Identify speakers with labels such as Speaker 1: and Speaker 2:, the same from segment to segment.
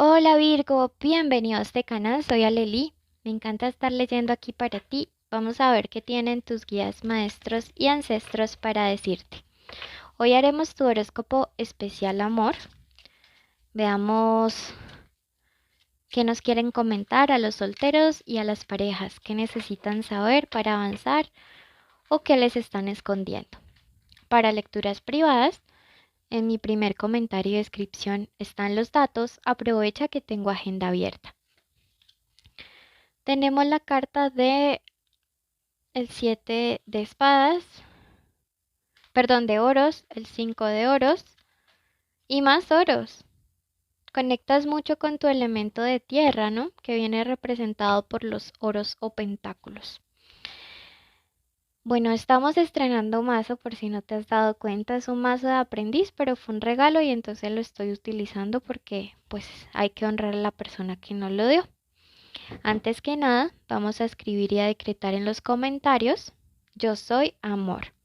Speaker 1: Hola Virgo, bienvenido a este canal, soy Aleli. Me encanta estar leyendo aquí para ti. Vamos a ver qué tienen tus guías maestros y ancestros para decirte. Hoy haremos tu horóscopo especial amor. Veamos qué nos quieren comentar a los solteros y a las parejas, qué necesitan saber para avanzar o qué les están escondiendo. Para lecturas privadas, en mi primer comentario y descripción están los datos. Aprovecha que tengo agenda abierta. Tenemos la carta de el 7 de espadas, perdón, de oros, el 5 de oros y más oros. Conectas mucho con tu elemento de tierra, ¿no? Que viene representado por los oros o pentáculos. Bueno, estamos estrenando mazo, por si no te has dado cuenta, es un mazo de aprendiz, pero fue un regalo y entonces lo estoy utilizando porque pues hay que honrar a la persona que nos lo dio. Antes que nada, vamos a escribir y a decretar en los comentarios: yo soy amor.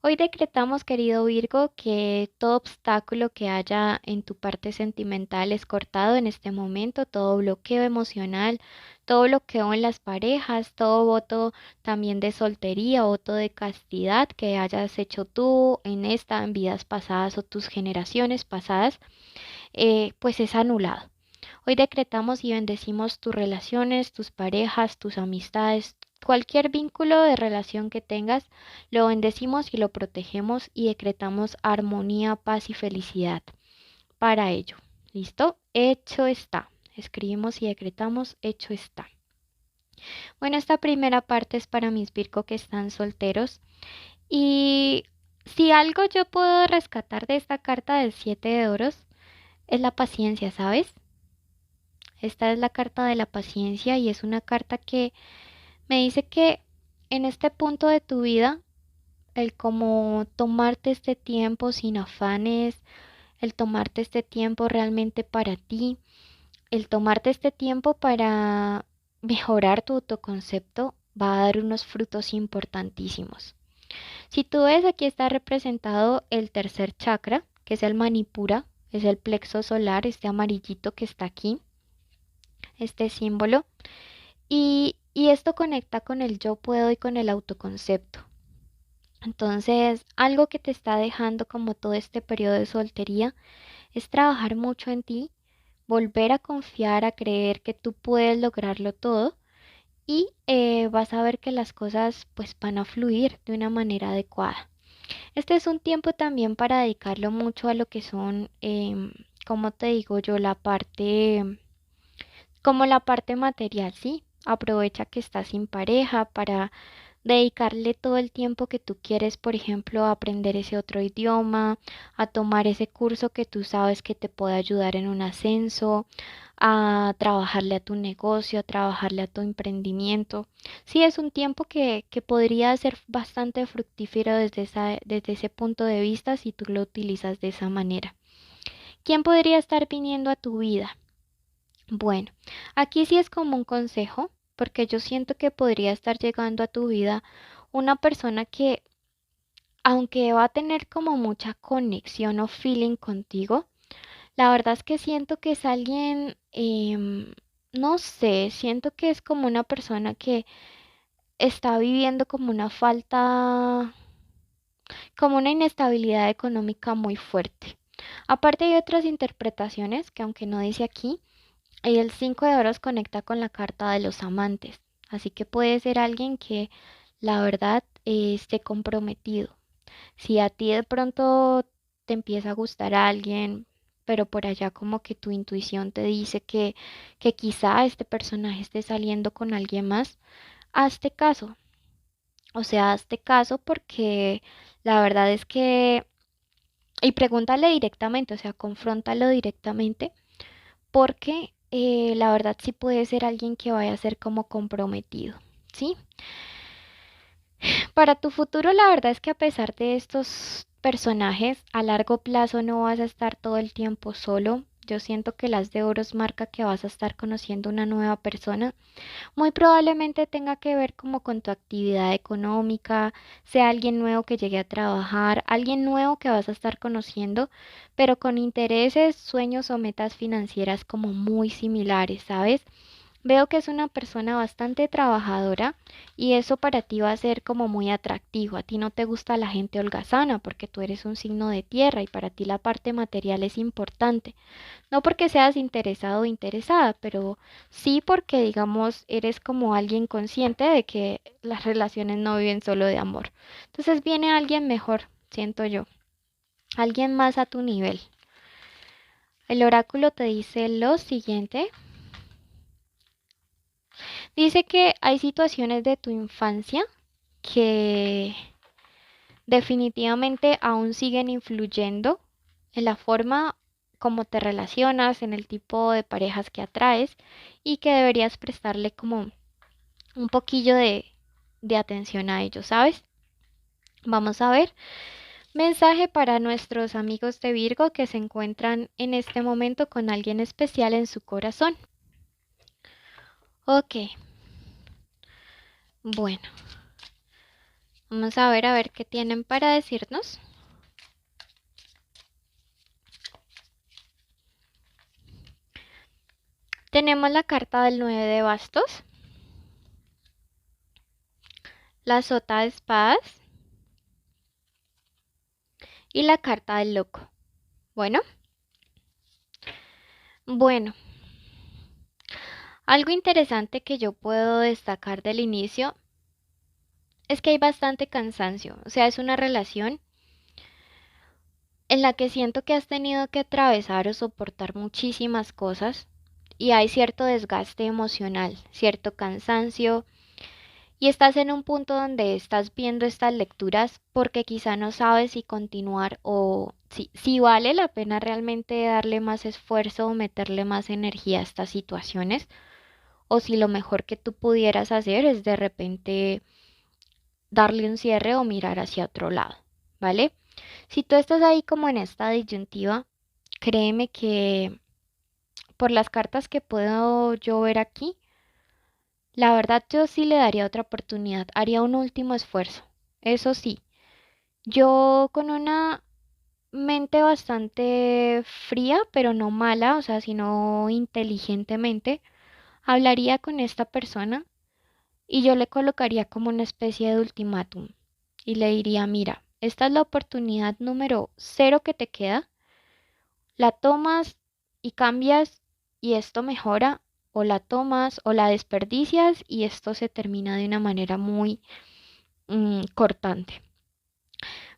Speaker 1: Hoy decretamos, querido Virgo, que todo obstáculo que haya en tu parte sentimental es cortado en este momento, todo bloqueo emocional, todo bloqueo en las parejas, todo voto también de soltería, voto de castidad que hayas hecho tú en esta, en vidas pasadas o tus generaciones pasadas, pues es anulado. Hoy decretamos y bendecimos tus relaciones, tus parejas, tus amistades, cualquier vínculo de relación que tengas, lo bendecimos y lo protegemos y decretamos armonía, paz y felicidad para ello. ¿Listo? Hecho está. Escribimos y decretamos, hecho está. Bueno, esta primera parte es para mis Virgo que están solteros. Y si algo yo puedo rescatar de esta carta del 7 de oros, es la paciencia, ¿sabes? Esta es la carta de la paciencia y es una carta que me dice que en este punto de tu vida, el como tomarte este tiempo sin afanes, el tomarte este tiempo realmente para ti, el tomarte este tiempo para mejorar tu autoconcepto, va a dar unos frutos importantísimos. Si tú ves, aquí está representado el tercer chakra, que es el Manipura, es el plexo solar, este amarillito que está aquí, este símbolo. Y esto conecta con el yo puedo y con el autoconcepto. Entonces, algo que te está dejando como todo este periodo de soltería es trabajar mucho en ti, volver a confiar, a creer que tú puedes lograrlo todo y vas a ver que las cosas pues van a fluir de una manera adecuada. Este es un tiempo también para dedicarlo mucho a lo que son, como te digo yo, la parte como la parte material, ¿sí? Aprovecha que estás sin pareja para dedicarle todo el tiempo que tú quieres, por ejemplo, a aprender ese otro idioma, a tomar ese curso que tú sabes que te puede ayudar en un ascenso, a trabajarle a tu negocio, a trabajarle a tu emprendimiento. Sí, es un tiempo que podría ser bastante fructífero desde ese punto de vista si tú lo utilizas de esa manera. ¿Quién podría estar viniendo a tu vida? Bueno, aquí sí es como un consejo, porque yo siento que podría estar llegando a tu vida una persona que, aunque va a tener como mucha conexión o feeling contigo, la verdad es que siento que es alguien, no sé, siento que es como una persona que está viviendo como una falta, como una inestabilidad económica muy fuerte. Aparte hay otras interpretaciones que aunque no dice aquí, y el 5 de oros conecta con la carta de los amantes, así que puede ser alguien que la verdad esté comprometido. Si a ti de pronto te empieza a gustar a alguien, pero por allá como que tu intuición te dice que quizá este personaje esté saliendo con alguien más, hazte caso. O sea, hazte caso porque la verdad es que, y pregúntale directamente, o sea, confróntalo directamente porque la verdad sí puede ser alguien que vaya a ser como comprometido, ¿sí? Para tu futuro, la verdad es que a pesar de estos personajes, a largo plazo no vas a estar todo el tiempo solo. Yo siento que las de oros marca que vas a estar conociendo una nueva persona. Muy probablemente tenga que ver como con tu actividad económica, sea alguien nuevo que llegue a trabajar, alguien nuevo que vas a estar conociendo, pero con intereses, sueños o metas financieras como muy similares, ¿sabes? Veo que es una persona bastante trabajadora y eso para ti va a ser como muy atractivo. A ti no te gusta la gente holgazana porque tú eres un signo de tierra y para ti la parte material es importante. No porque seas interesado o interesada, pero sí porque, digamos, eres como alguien consciente de que las relaciones no viven solo de amor. Entonces viene alguien mejor, siento yo, alguien más a tu nivel. El oráculo te dice lo siguiente. Dice que hay situaciones de tu infancia que definitivamente aún siguen influyendo en la forma como te relacionas, en el tipo de parejas que atraes y que deberías prestarle como un poquillo de atención a ellos, ¿sabes? Vamos a ver. Mensaje para nuestros amigos de Virgo que se encuentran en este momento con alguien especial en su corazón. Ok, bueno, vamos a ver qué tienen para decirnos. Tenemos la carta del 9 de bastos, la sota de espadas y la carta del loco. Bueno, bueno, algo interesante que yo puedo destacar del inicio es que hay bastante cansancio, o sea, es una relación en la que siento que has tenido que atravesar o soportar muchísimas cosas y hay cierto desgaste emocional, cierto cansancio y estás en un punto donde estás viendo estas lecturas porque quizá no sabes si continuar o si vale la pena realmente darle más esfuerzo o meterle más energía a estas situaciones o si lo mejor que tú pudieras hacer es de repente darle un cierre o mirar hacia otro lado, ¿vale? Si tú estás ahí como en esta disyuntiva, créeme que por las cartas que puedo yo ver aquí, la verdad yo sí le daría otra oportunidad, haría un último esfuerzo. Eso sí, yo con una mente bastante fría, pero no mala, o sea, sino inteligentemente, hablaría con esta persona y yo le colocaría como una especie de ultimátum y le diría, mira, esta es la oportunidad número cero que te queda, la tomas y cambias y esto mejora, o la tomas o la desperdicias y esto se termina de una manera muy cortante.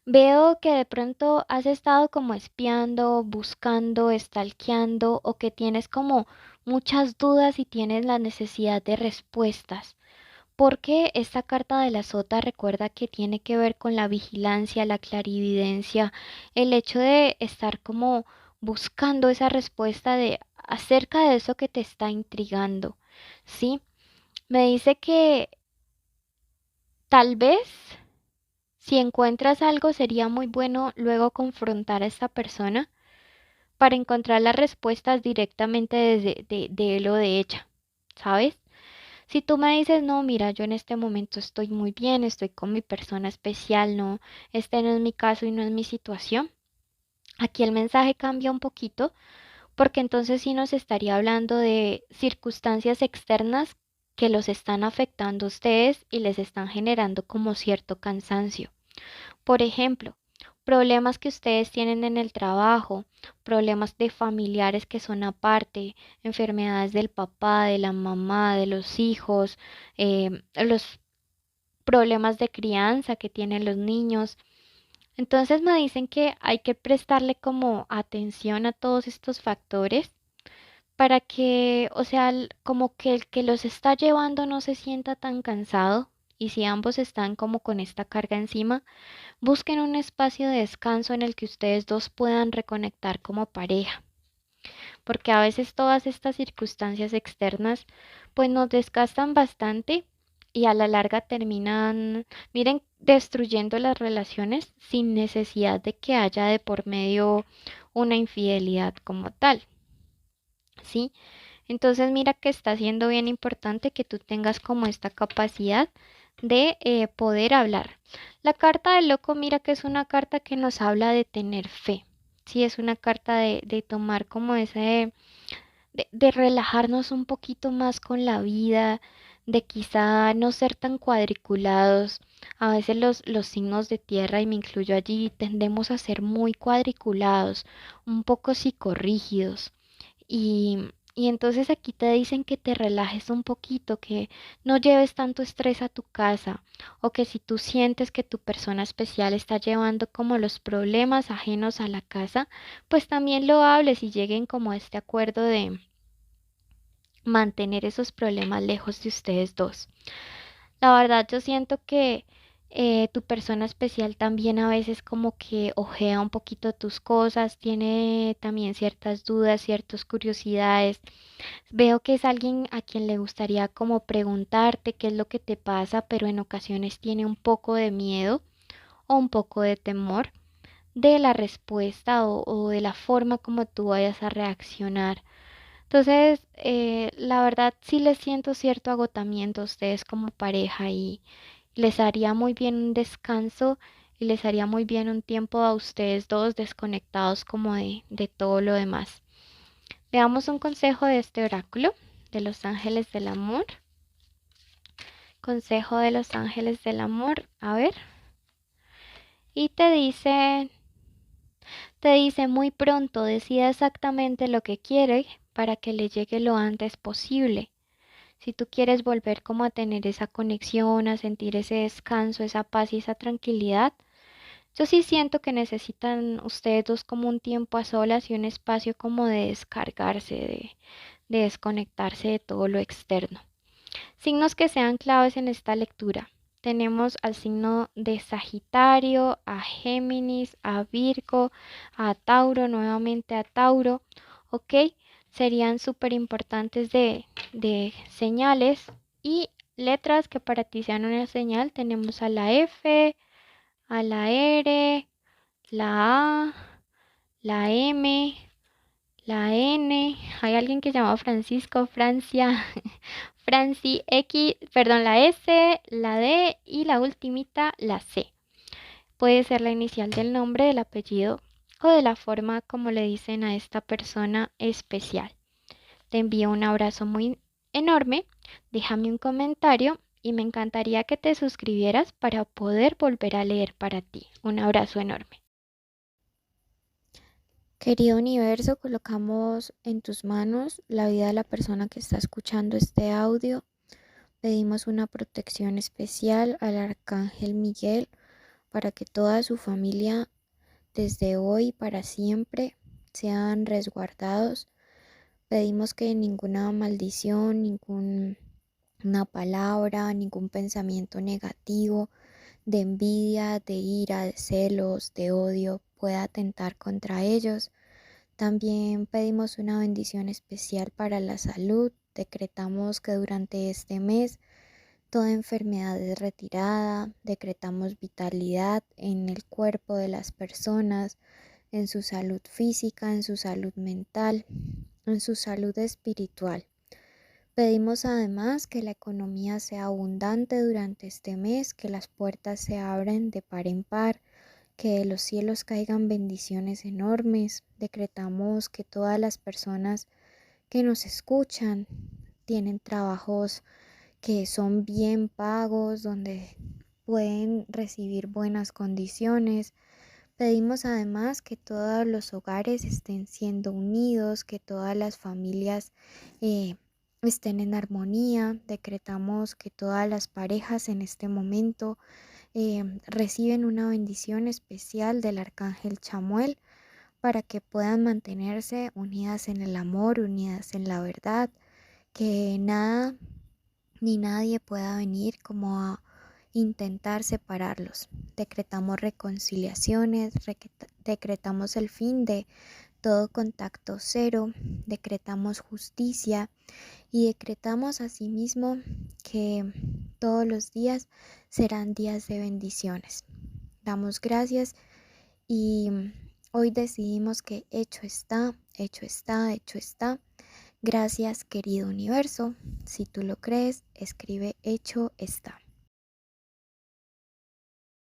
Speaker 1: Veo que de pronto has estado como espiando, buscando, stalkeando o que tienes como muchas dudas y tienes la necesidad de respuestas. Porque esta carta de la sota recuerda que tiene que ver con la vigilancia, la clarividencia, el hecho de estar como buscando esa respuesta de acerca de eso que te está intrigando, ¿sí? Me dice que tal vez si encuentras algo sería muy bueno luego confrontar a esta persona para encontrar las respuestas directamente desde de él o de ella, ¿sabes? Si tú me dices, no, mira, yo en este momento estoy muy bien, estoy con mi persona especial, no, este no es mi caso y no es mi situación, aquí el mensaje cambia un poquito porque entonces sí nos estaría hablando de circunstancias externas que los están afectando a ustedes y les están generando como cierto cansancio. Por ejemplo, problemas que ustedes tienen en el trabajo, problemas de familiares que son aparte, enfermedades del papá, de la mamá, de los hijos, los problemas de crianza que tienen los niños. Entonces me dicen que hay que prestarle como atención a todos estos factores para que, o sea, como que el que los está llevando no se sienta tan cansado y si ambos están como con esta carga encima, busquen un espacio de descanso en el que ustedes dos puedan reconectar como pareja, porque a veces todas estas circunstancias externas pues nos desgastan bastante y a la larga terminan, miren, destruyendo las relaciones sin necesidad de que haya de por medio una infidelidad como tal. ¿sí? Entonces mira que está siendo bien importante que tú tengas como esta capacidad de poder hablar. La carta del loco, mira que es una carta que nos habla de tener fe. Sí, es una carta de tomar como ese de relajarnos un poquito más con la vida, de quizá no ser tan cuadriculados. A veces los signos de tierra, y me incluyo allí, tendemos a ser muy cuadriculados, un poco psicorrígidos. Y entonces aquí te dicen que te relajes un poquito, que no lleves tanto estrés a tu casa, o que si tú sientes que tu persona especial está llevando como los problemas ajenos a la casa, pues también lo hables y lleguen como a este acuerdo de mantener esos problemas lejos de ustedes dos. La verdad, yo siento que tu persona especial también a veces como que ojea un poquito tus cosas, tiene también ciertas dudas, ciertas curiosidades. Veo que es alguien a quien le gustaría como preguntarte qué es lo que te pasa, pero en ocasiones tiene un poco de miedo o un poco de temor de la respuesta o de la forma como tú vayas a reaccionar. Entonces, la verdad sí les siento cierto agotamiento a ustedes como pareja y les haría muy bien un descanso y les haría muy bien un tiempo a ustedes dos desconectados como de todo lo demás. Veamos un consejo de este oráculo de los ángeles del amor. Consejo de los ángeles del amor. A ver. Y te dice muy pronto, decida exactamente lo que quiere para que le llegue lo antes posible. Si tú quieres volver como a tener esa conexión, a sentir ese descanso, esa paz y esa tranquilidad, yo sí siento que necesitan ustedes dos como un tiempo a solas y un espacio como de descargarse, de desconectarse de todo lo externo. Signos que sean claves en esta lectura. Tenemos al signo de Sagitario, a Géminis, a Virgo, a Tauro, nuevamente a Tauro, ¿ok? Serían súper importantes de señales y letras que para ti sean una señal. Tenemos a la F, a la R, la A, la M, la N. Hay alguien que se llama Francisco, Francia, Franci X, perdón, la S, la D y la ultimita, la C. Puede ser la inicial del nombre, del apellido o de la forma como le dicen a esta persona especial. Te envío un abrazo muy enorme, déjame un comentario y me encantaría que te suscribieras para poder volver a leer para ti. Un abrazo enorme. Querido universo, colocamos en tus manos la vida de la persona que está escuchando este audio. Pedimos una protección especial al Arcángel Miguel para que toda su familia desde hoy para siempre sean resguardados. Pedimos que ninguna maldición, ninguna palabra, ningún pensamiento negativo de envidia, de ira, de celos, de odio pueda atentar contra ellos. También pedimos una bendición especial para la salud. Decretamos que durante este mes toda enfermedad es retirada, decretamos vitalidad en el cuerpo de las personas, en su salud física, en su salud mental, en su salud espiritual. Pedimos además que la economía sea abundante durante este mes, que las puertas se abran de par en par, que de los cielos caigan bendiciones enormes. Decretamos que todas las personas que nos escuchan tienen trabajos que son bien pagos, donde pueden recibir buenas condiciones. Pedimos además que todos los hogares estén siendo unidos, que todas las familias eh, estén en armonía. Decretamos que todas las parejas en este momento reciben una bendición especial del Arcángel Chamuel para que puedan mantenerse unidas en el amor, unidas en la verdad, que nada ni nadie pueda venir como a intentar separarlos. Decretamos reconciliaciones, decretamos el fin de todo contacto cero, decretamos justicia y decretamos asimismo que todos los días serán días de bendiciones. Damos gracias y hoy decidimos que hecho está, hecho está, hecho está.
Speaker 2: Gracias, querido universo. Si tú lo crees, escribe hecho está.